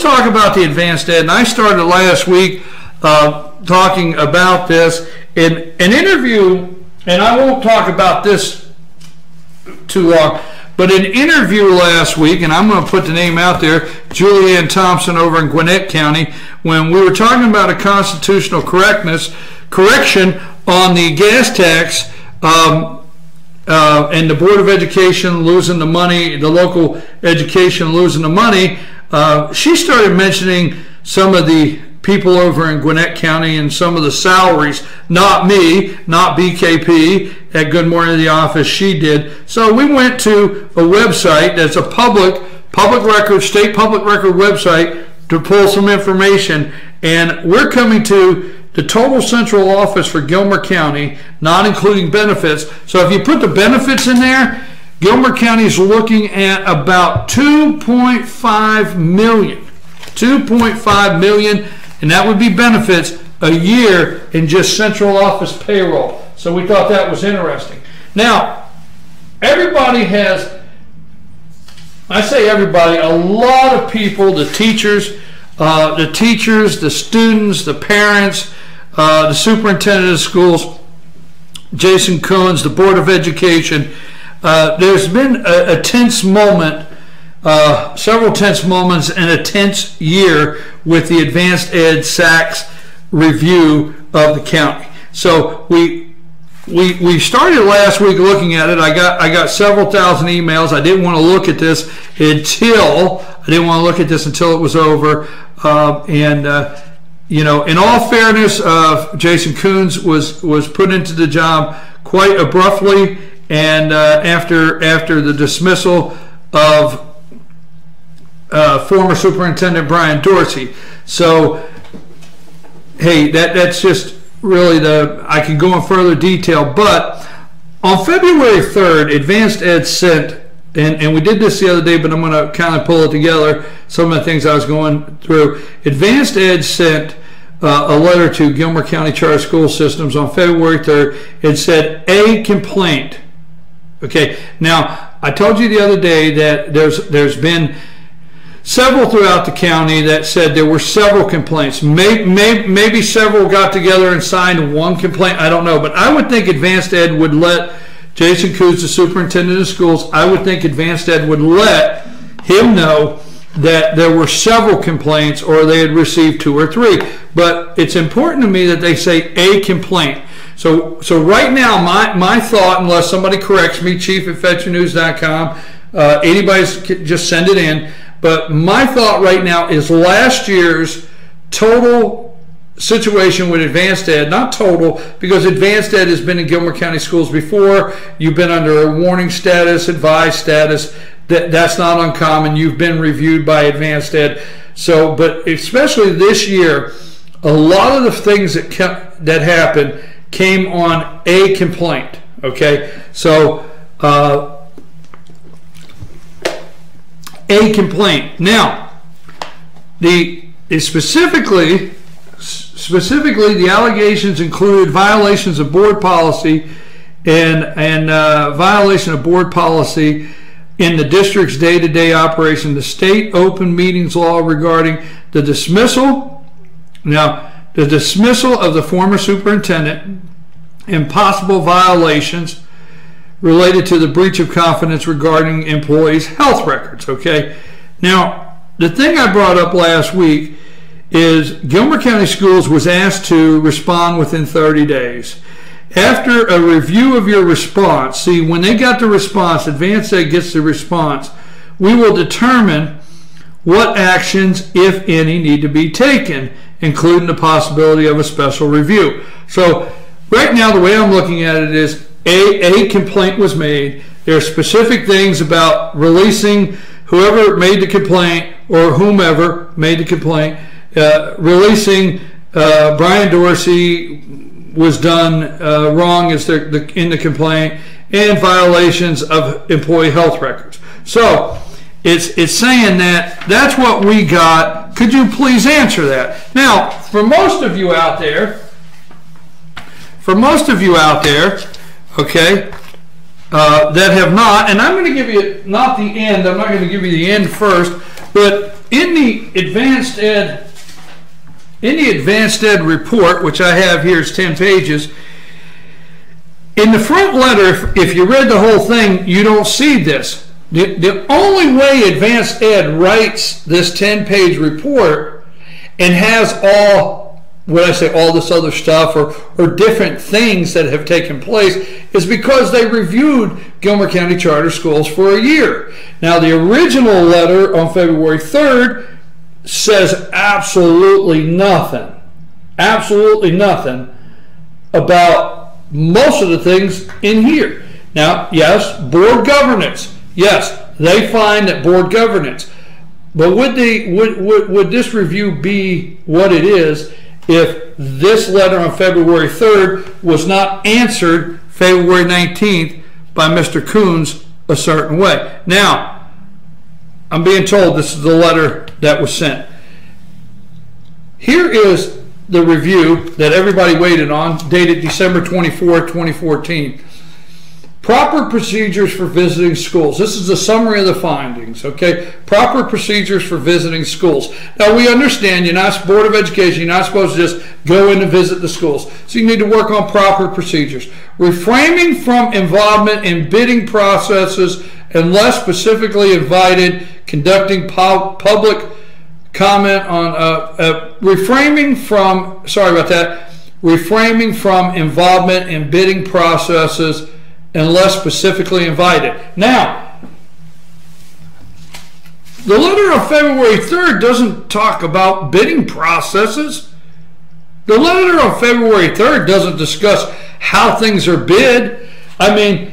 talk about the advanced ed. And I started last week talking about this in an interview, and I won't talk about this too long, but an interview last week, and I'm going to put the name out there, Julianne Thompson over in Gwinnett County, when we were talking about a constitutional correction on the gas tax, and the Board of Education losing the money, the local education losing the money. She started mentioning some of the people over in Gwinnett County and some of the salaries. Not me, not BKP at Good Morning to the Office. She did. So we went to a website that's a public record, state public record website to pull some information. And we're coming to the total central office for Gilmer County, not including benefits. So if you put the benefits in there, Gilmer County is looking at about $2.5 million. $2.5 million, and that would be benefits a year in just central office payroll. So we thought that was interesting. Now, everybody has, I say everybody, a lot of people, the teachers, the students, the parents, the superintendent of schools, Jason Coons, the Board of Education. There's been a tense moment, several tense moments, and a tense year with the Advanced Ed SACS review of the county. So we started last week looking at it. I got several thousand emails. I didn't want to look at this until it was over. You know, in all fairness, Jason Coons was put into the job quite abruptly, and after the dismissal of former Superintendent Brian Dorsey. So, hey, that's just really I can go in further detail, but on February 3rd, Advanced Ed sent, and we did this the other day, but I'm going to kind of pull it together, some of the things I was going through. Advanced Ed sent a letter to Gilmer County Charter School Systems on February 3rd. It said, a complaint. Okay, now, I told you the other day that there's been several throughout the county that said there were several complaints. Maybe several got together and signed one complaint. I don't know. But I would think Advanced Ed would let Jason Coons, the superintendent of schools, I would think Advanced Ed would let him know that there were several complaints or they had received 2 or 3. But it's important to me that they say a complaint. So right now, my thought, unless somebody corrects me, chief@fetchernews.com, anybody just send it in. But my thought right now is last year's total situation with Advanced Ed, not total, because Advanced Ed has been in Gilmer County schools before. You've been under a warning status, advised status. That's not uncommon. You've been reviewed by Advanced Ed. So, but especially this year, a lot of the things that happened came on a complaint. Okay, so a complaint. Now, specifically, the allegations included violations of board policy and violation of board policy in the district's day-to-day operation, the state open meetings law regarding the dismissal. Now, the dismissal of the former superintendent and possible violations related to the breach of confidence regarding employees' health records. Okay. Now, the thing I brought up last week is Gilmer County Schools was asked to respond within 30 days. After a review of your response, see, when they got the response, Advanced Ed gets the response, we will determine what actions, if any, need to be taken, including the possibility of a special review. So right now, the way I'm looking at it is a complaint was made. There are specific things about releasing whoever made the complaint or whomever made the complaint, releasing Brian Dorsey was done wrong in the complaint, and violations of employee health records. So it's saying that's what we got. Could you please answer that? Now, for most of you out there, okay, that have not, and I'm going to give you not the end. I'm not going to give you the end first, but in the Advanced Ed report, which I have here is 10 pages, in the front letter, if you read the whole thing, you don't see this. The only way Advanced Ed writes this 10-page report and has all, when I say all this other stuff or different things that have taken place, is because they reviewed Gilmer County Charter Schools for a year. Now, the original letter on February 3rd says absolutely nothing about most of the things in here. Now, yes, board governance. Yes, they find that board governance. But would this review be what it is if this letter on February 3rd was not answered February 19th by Mr. Coons a certain way? Now, I'm being told this is the letter that was sent. Here is the review that everybody waited on, dated December 24, 2014. Proper procedures for visiting schools. This is a summary of the findings, okay? Proper procedures for visiting schools. Now, we understand you're not Board of Education, you're not supposed to just go in and visit the schools. So you need to work on proper procedures. Refraining from involvement in bidding processes unless specifically invited, conducting public comment on, refraining from involvement in bidding processes unless specifically invited. Now, the letter of February 3rd doesn't talk about bidding processes. The letter of February 3rd doesn't discuss how things are bid. I mean,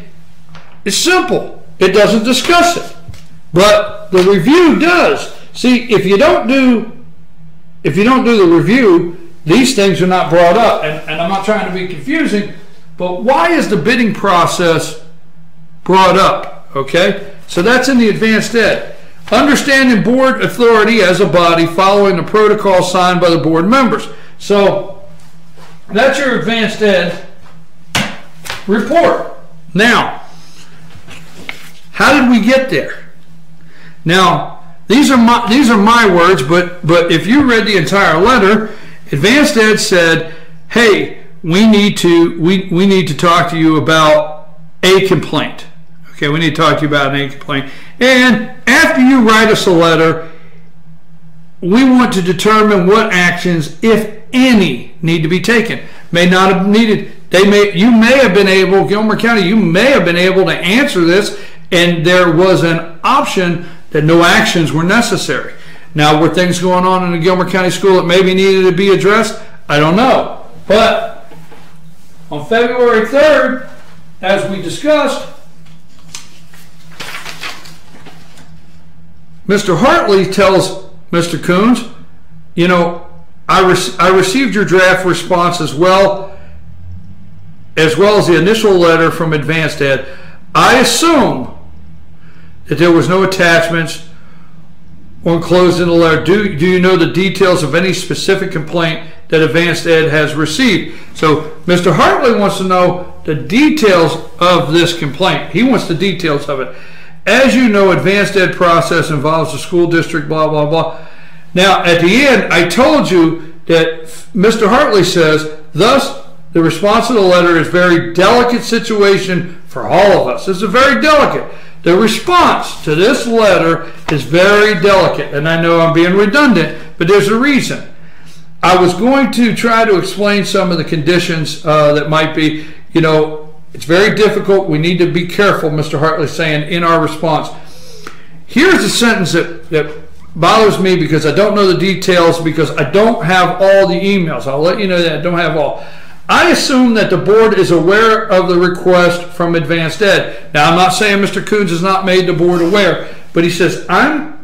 it's simple. It doesn't discuss it. But the review does. See, if you don't do the review, these things are not brought up. And I'm not trying to be confusing, but why is the bidding process brought up? Okay, so that's in the Advanced Ed. Understanding board authority as a body following the protocol signed by the board members. So that's your Advanced Ed report. Now, how did we get there? Now, these are my words, but if you read the entire letter, Advanced Ed said, hey, we need to talk to you about a complaint. Okay, we need to talk to you about a complaint. And after you write us a letter, we want to determine what actions, if any, need to be taken. May not have needed. You may have been able, Gilmer County, you may have been able to answer this, and there was an option that no actions were necessary. Now, were things going on in the Gilmer County school that maybe needed to be addressed? I don't know. But on February 3rd, as we discussed, Mr. Hartley tells Mr. Coons, you know, I received your draft response as well as the initial letter from Advanced Ed. I assume that there was no attachments or enclosed in the letter. Do you know the details of any specific complaint that Advanced Ed has received? So Mr. Hartley wants to know the details of this complaint. He wants the details of it. As you know, Advanced Ed process involves the school district, blah, blah, blah. Now, at the end, I told you that Mr. Hartley says, thus, the response to the letter is a very delicate situation for all of us. It's a very delicate. The response to this letter is very delicate. And I know I'm being redundant, but there's a reason. I was going to try to explain some of the conditions that might be, you know, it's very difficult. We need to be careful, Mr. Hartley's saying, in our response. Here's a sentence that bothers me because I don't know the details, because I don't have all the emails. I'll let you know that I don't have all. I assume that the board is aware of the request from Advanced Ed. Now, I'm not saying Mr. Coons has not made the board aware, but he says, I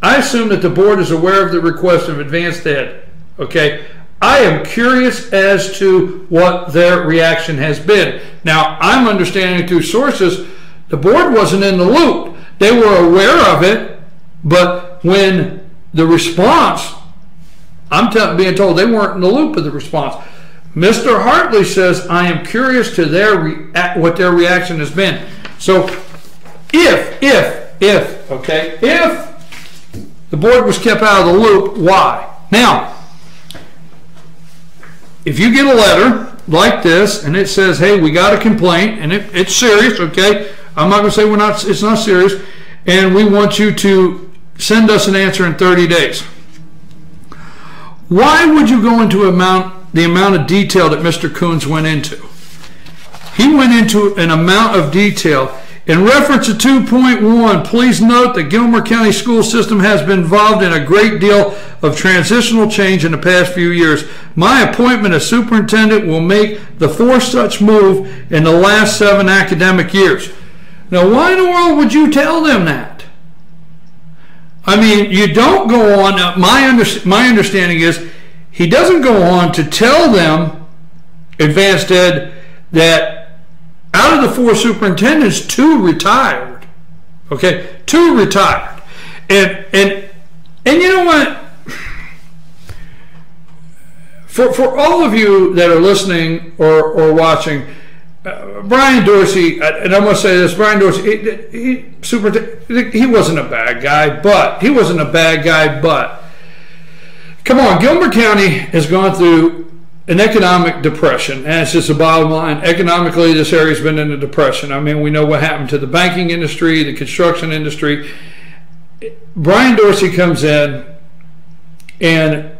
assume that the board is aware of the request of Advanced Ed. Okay? I am curious as to what their reaction has been. Now, I'm understanding through sources, the board wasn't in the loop. They were aware of it, but when the response, I'm being told they weren't in the loop of the response. Mr. Hartley says, I am curious to what their reaction has been. So if The board was kept out of the loop. Why? Now, if you get a letter like this and it says, hey, we got a complaint, and it's serious, okay? I'm not going to say it's not serious, and we want you to send us an answer in 30 days. Why would you go into the amount of detail that Mr. Coons went into? He went into an amount of detail. In reference to 2.1, please note that Gilmer County school system has been involved in a great deal of transitional change in the past few years. My appointment as superintendent will make the fourth such move in the last 7 academic years. Now, why in the world would you tell them that? I mean, you don't go on. My understanding is he doesn't go on to tell them, Advanced Ed, that out of the 4 superintendents, 2 retired. Okay, 2 retired, and you know what? For all of you that are listening or watching, Brian Dorsey, and I'm going to say this: Brian Dorsey, he wasn't a bad guy, but come on, Gilmer County has gone through an economic depression, and it's just a bottom line. Economically, this area's been in a depression. I mean, we know what happened to the banking industry, the construction industry. Brian Dorsey comes in, and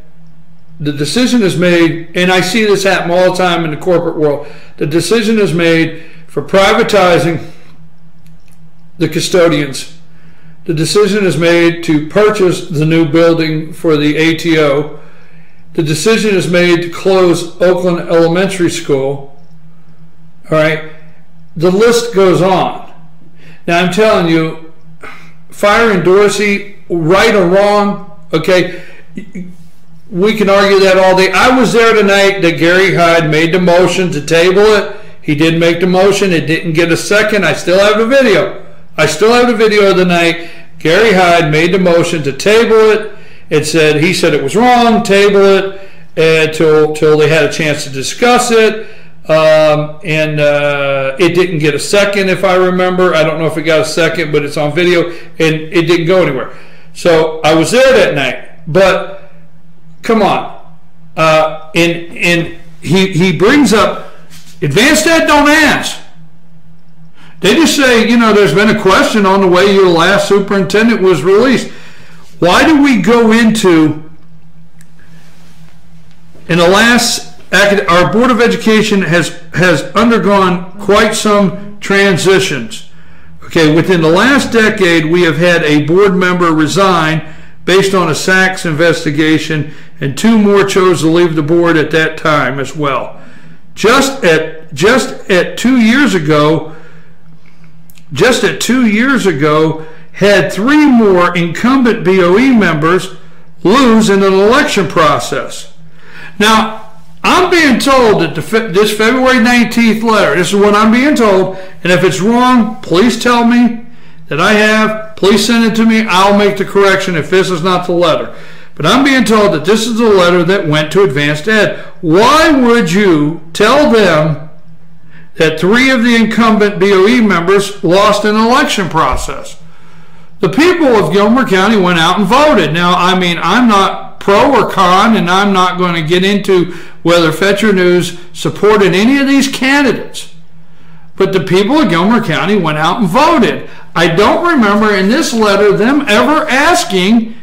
the decision is made, and I see this happen all the time in the corporate world. The decision is made for privatizing the custodians. The decision is made to purchase the new building for the ATO. The decision is made to close Oakland Elementary School. All right. The list goes on. Now, I'm telling you, firing Dorsey, right or wrong, okay, we can argue that all day. I was there tonight that Gary Hyde made the motion to table it. He did make the motion. It didn't get a second. I still have the video. I still have the video of the night. Gary Hyde made the motion to table it. He said it was wrong, table it until they had a chance to discuss it. It didn't get a second, if I remember. I don't know if it got a second, but it's on video, and it didn't go anywhere. So I was there that night. But come on. And he brings up, Advanced Ed don't ask. They just say, you know, there's been a question on the way your last superintendent was released. Why do we go into, in the last, our Board of Education has undergone quite some transitions. Okay, within the last decade, we have had a board member resign based on a SACS investigation, and 2 more chose to leave the board at that time as well. Just at 2 years ago, had 3 more incumbent BOE members lose in an election process. Now, I'm being told that this February 19th letter, this is what I'm being told, and if it's wrong, please tell me that I have. Please send it to me. I'll make the correction if this is not the letter. But I'm being told that this is the letter that went to Advanced Ed. Why would you tell them that 3 of the incumbent BOE members lost an election process? The people of Gilmer County went out and voted. Now, I mean, I'm not pro or con, and I'm not going to get into whether Fetcher News supported any of these candidates. But the people of Gilmer County went out and voted. I don't remember in this letter them ever asking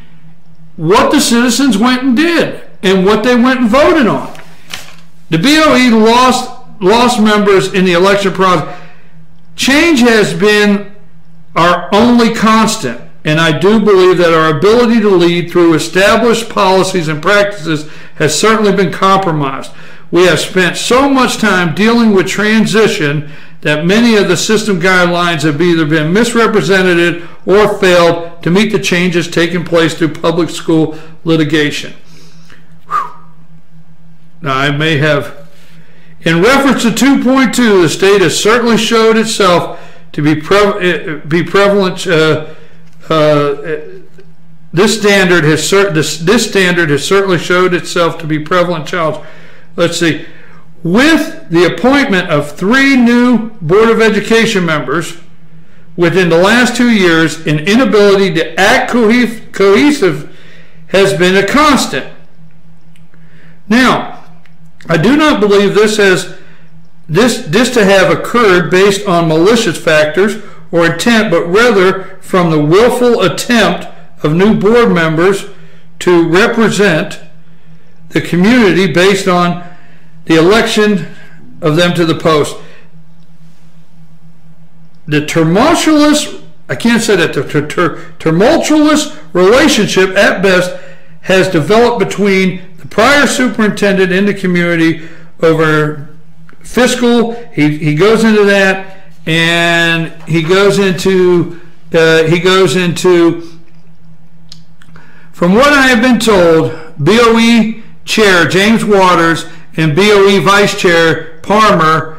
what the citizens went and did and what they went and voted on. The BOE lost members in the election process. Change has been our only constant, and I do believe that our ability to lead through established policies and practices has certainly been compromised. We have spent so much time dealing with transition that many of the system guidelines have either been misrepresented or failed to meet the changes taking place through public school litigation. Whew. Now, I may have, in reference to 2.2, the state has certainly showed itself to be prevalent. This standard has certainly showed itself to be prevalent challenge. Let's see. With the appointment of 3 new Board of Education members, within the last 2 years, an inability to act cohesive has been a constant. Now, I do not believe this to have occurred based on malicious factors or intent, but rather from the willful attempt of new board members to represent the community based on the election of them to the post. The tumultuous, I can't say that, the tumultuous relationship at best has developed between the prior superintendent and the community over fiscal. He goes into that, and he goes into from what I have been told, BOE Chair James Waters and BOE Vice Chair Palmer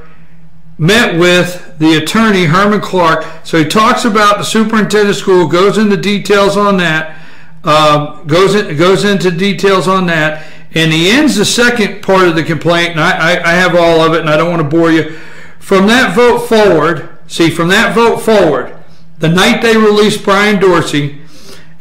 met with the attorney Herman Clark. So he talks about the superintendent school, goes into details on that, goes into details on that, and he ends the second part of the complaint, and I have all of it, and I don't want to bore you. From that vote forward, the night they released Brian Dorsey,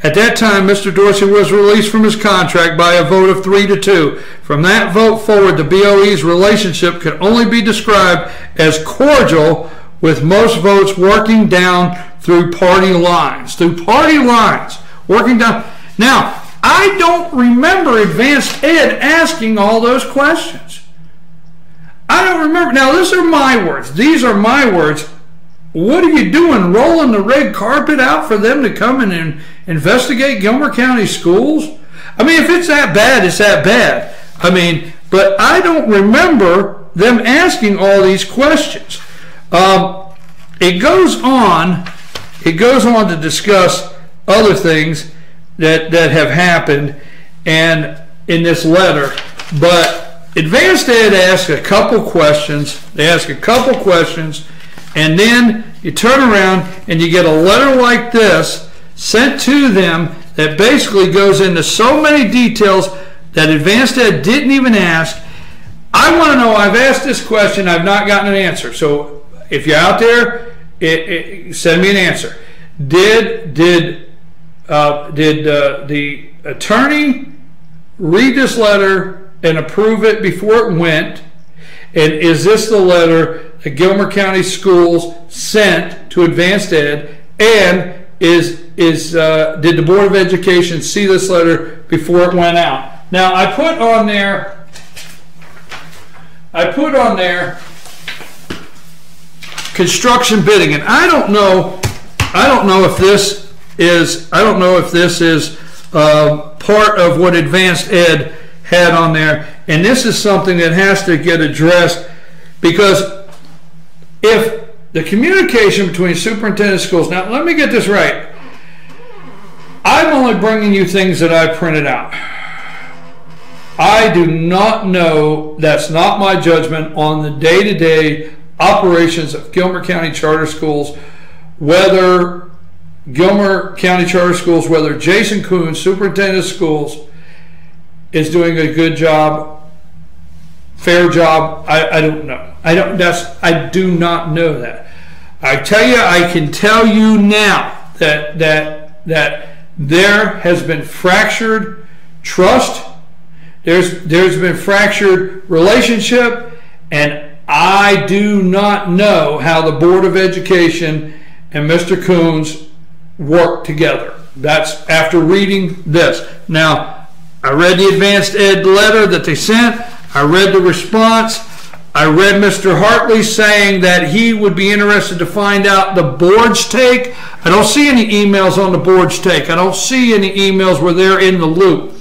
at that time, Mr. Dorsey was released from his contract by a vote of 3-2. From that vote forward, the BOE's relationship could only be described as cordial, with most votes working down through party lines. Working down. Now, I don't remember Advanced Ed asking all those questions. I don't remember. Now, these are my words. These are my words. What are you doing, rolling the red carpet out for them to come in and investigate Gilmer County schools? I mean, if it's that bad, it's that bad. I mean, but I don't remember them asking all these questions. It goes on to discuss other things that have happened and in this letter. But Advanced Ed asks a couple questions. They ask a couple questions, and then you turn around and you get a letter like this sent to them that basically goes into so many details that Advanced Ed didn't even ask. I want to know, I've asked this question, I've not gotten an answer. So if you're out there, send me an answer. Did the attorney read this letter and approve it before it went? And is this the letter that Gilmer County Schools sent to Advanced Ed? And did the Board of Education see this letter before it went out? Now, I put on there construction bidding, and I don't know if this is part of what Advanced Ed had on there, and this is something that has to get addressed, because if the communication between superintendent schools, now let me get this right, I'm only bringing you things that I printed out. I do not know, that's not my judgment on the day-to-day operations of Gilmer County Charter Schools, whether Jason Coons, superintendent of schools, is doing a good job, fair job. I don't know. I do not know that. I can tell you now that there has been fractured trust. There's been fractured relationship, and I do not know how the Board of Education and Mr. Coons work together. That's after reading this. Now, I read the Advanced Ed letter that they sent. I read the response. I read Mr. Hartley saying that he would be interested to find out the board's take. I don't see any emails on the board's take. I don't see any emails where they're in the loop.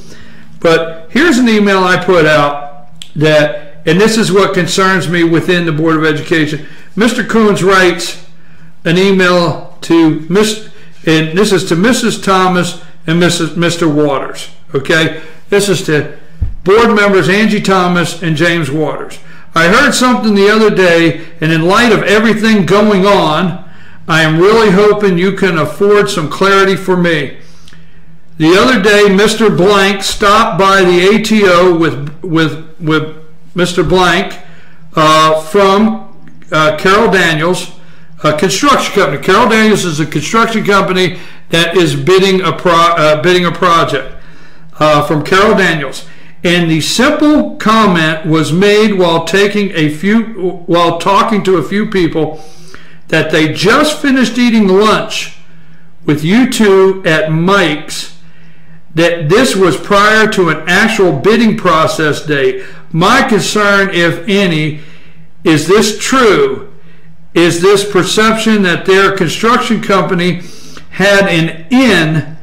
But here's an email I put out that, and this is what concerns me within the Board of Education. Mr. Coons writes an email to and this is to Mrs. Thomas and Mr. Waters. Okay, this is to board members Angie Thomas and James Waters. I heard something the other day, and in light of everything going on, I am really hoping you can afford some clarity for me. The other day, Mr. Blank stopped by the ATO with Mr. Blank from Carol Daniels, construction company. Carol Daniels is a construction company that is bidding a project from Carol Daniels. And the simple comment was made while talking to a few people that they just finished eating lunch with you two at Mike's, that this was prior to an actual bidding process date. My concern, if any, is this true? Is this perception that their construction company had an in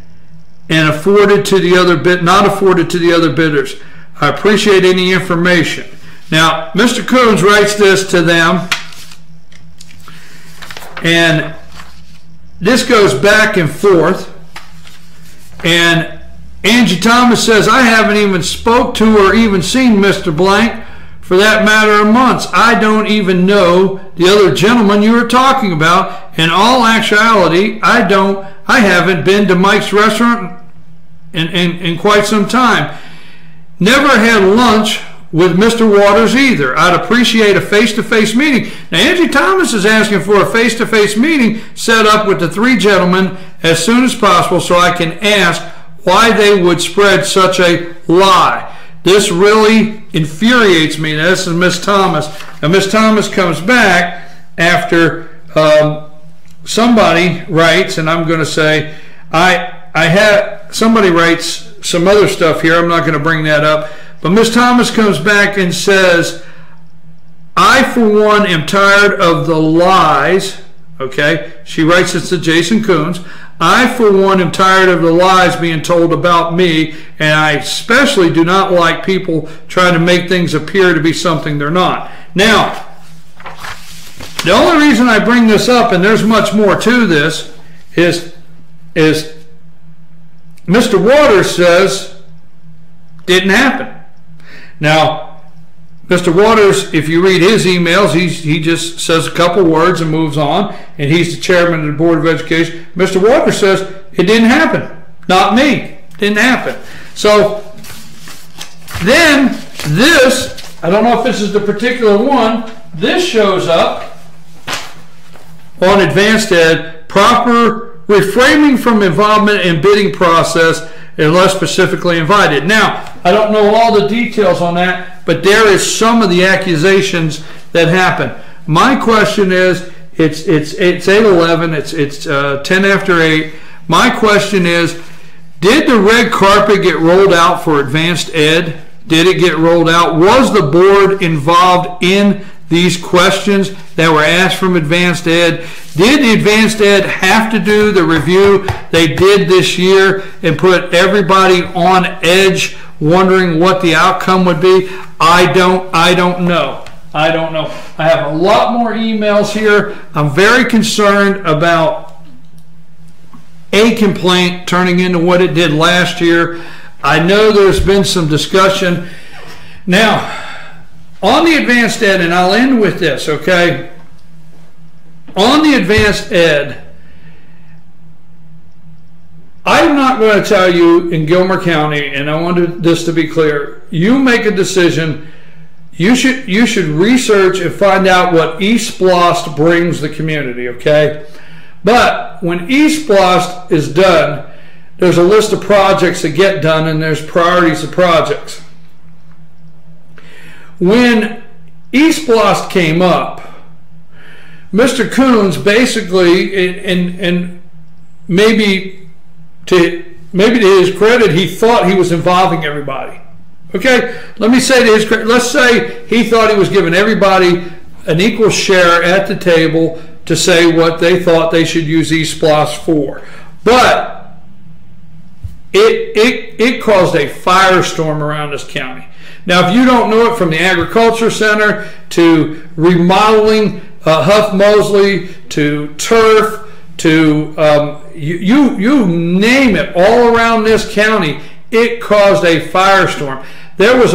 and afforded to the other not afforded to the other bidders? I appreciate any information. Now, Mr. Coons writes this to them, and this goes back and forth, and Angie Thomas says, I haven't even spoke to or even seen Mr. Blank for that matter of months. I don't even know the other gentleman you were talking about. In all actuality, I haven't been to Mike's restaurant in quite some time. Never had lunch with Mr. Waters either. I'd appreciate a face-to-face meeting. Now, Angie Thomas is asking for a face-to-face meeting set up with the three gentlemen as soon as possible so I can ask why they would spread such a lie. This really infuriates me. Now, this is Miss Thomas. And Miss Thomas comes back after somebody writes, and I'm going to say, somebody writes some other stuff here. I'm not going to bring that up. But Miss Thomas comes back and says, I, for one, am tired of the lies. Okay? She writes this to Jason Coons. I, for one, am tired of the lies being told about me, and I especially do not like people trying to make things appear to be something they're not. Now, the only reason I bring this up, and there's much more to this, is Mr. Waters says didn't happen. Now, Mr. Waters, if you read his emails, he just says a couple words and moves on, and he's the chairman of the Board of Education. Mr. Waters says it didn't happen. Not me. Didn't happen. So then this, I don't know if this is the particular one, this shows up on Advanced Ed, proper refraining from involvement in bidding process unless specifically invited. Now, I don't know all the details on that, but there is some of the accusations that happen. My question is, it's 8:11, it's 10 after 8. My question is, did the red carpet get rolled out for Advanced Ed? Did it get rolled out? Was the board involved in these questions that were asked from Advanced Ed? Did Advanced Ed have to do the review they did this year and put everybody on edge wondering what the outcome would be? I don't know. I don't know. I have a lot more emails here. I'm very concerned about a complaint turning into what it did last year. I know there's been some discussion. Now, on the Advanced Ed, and I'll end with this, okay? On the Advanced Ed, I'm not going to tell you in Gilmer County, and I want this to be clear, you make a decision. You should research and find out what East Blost brings the community, okay? But when East Blost is done, there's a list of projects that get done, and there's priorities of projects. When East Blost came up, Mr. Coons basically, and maybe to his credit, he thought he was involving everybody. Okay, let me say to his credit, let's say he thought he was giving everybody an equal share at the table to say what they thought they should use East Blost for. But it caused a firestorm around this county. Now, if you don't know it, from the Agriculture Center to remodeling Huff Mosley to turf to you name it, all around this county, it caused a firestorm. There was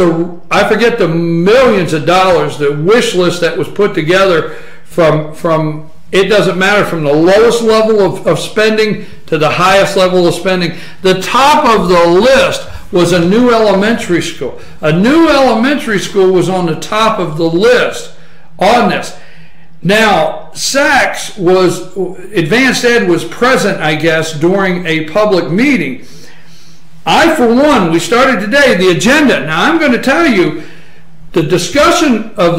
I forget the millions of dollars, the wish list that was put together from it doesn't matter, from the lowest level of spending to the highest level of spending. The top of the list was a new elementary school. A new elementary school was on the top of the list on this. Now, Advanced Ed was present, I guess, during a public meeting. I, for one, we started today the agenda. Now, I'm going to tell you, the discussion of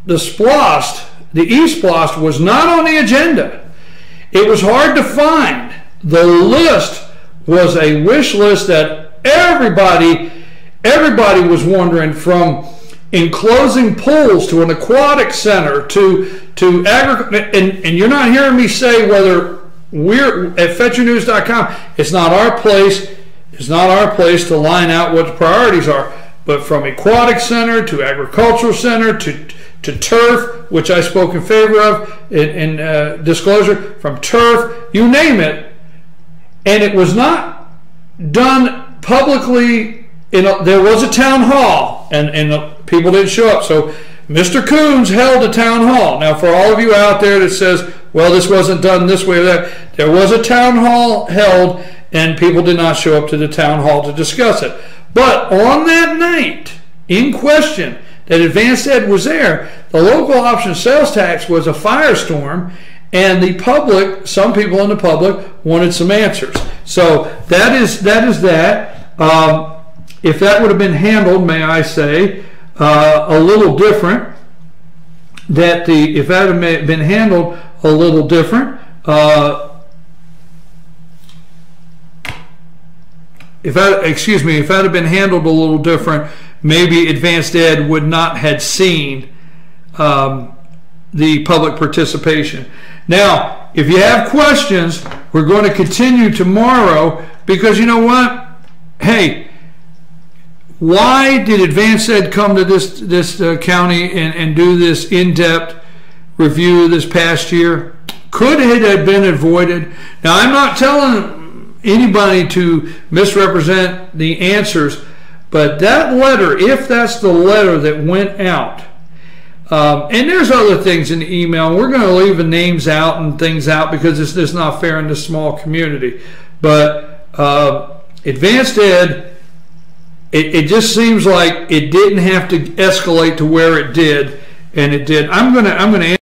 the SPLOST, the eSPLOST, was not on the agenda. It was hard to find. The list was a wish list that everybody was wondering, from enclosing pools to an aquatic center to agriculture. And you're not hearing me say whether we're at FetchYourNews.com. It's not our place. It's not our place to line out what the priorities are. But from aquatic center to agricultural center to turf, which I spoke in favor of in disclosure, from turf, you name it. And it was not done publicly. There was a town hall, and people didn't show up. So Mr. Coons held a town hall. Now, for all of you out there that says, well, this wasn't done this way or that, there was a town hall held, and people did not show up to the town hall to discuss it. But on that night in question that Advanced Ed was there, the local option sales tax was a firestorm, and the public, some people in the public, wanted some answers. So that is that. If that would have been handled, may I say, a little different, if that had been handled a little different, if that had been handled a little different, maybe Advanced Ed would not have seen the public participation. Now, if you have questions, we're going to continue tomorrow, because you know what? Hey, why did Advanced Ed come to this county and do this in-depth review this past year? Could it have been avoided? Now, I'm not telling anybody to misrepresent the answers, but that letter, if that's the letter that went out, and there's other things in the email. We're going to leave the names out and things out because it's just not fair in this small community. But Advanced Ed, it just seems like it didn't have to escalate to where it did, and it did. I'm going to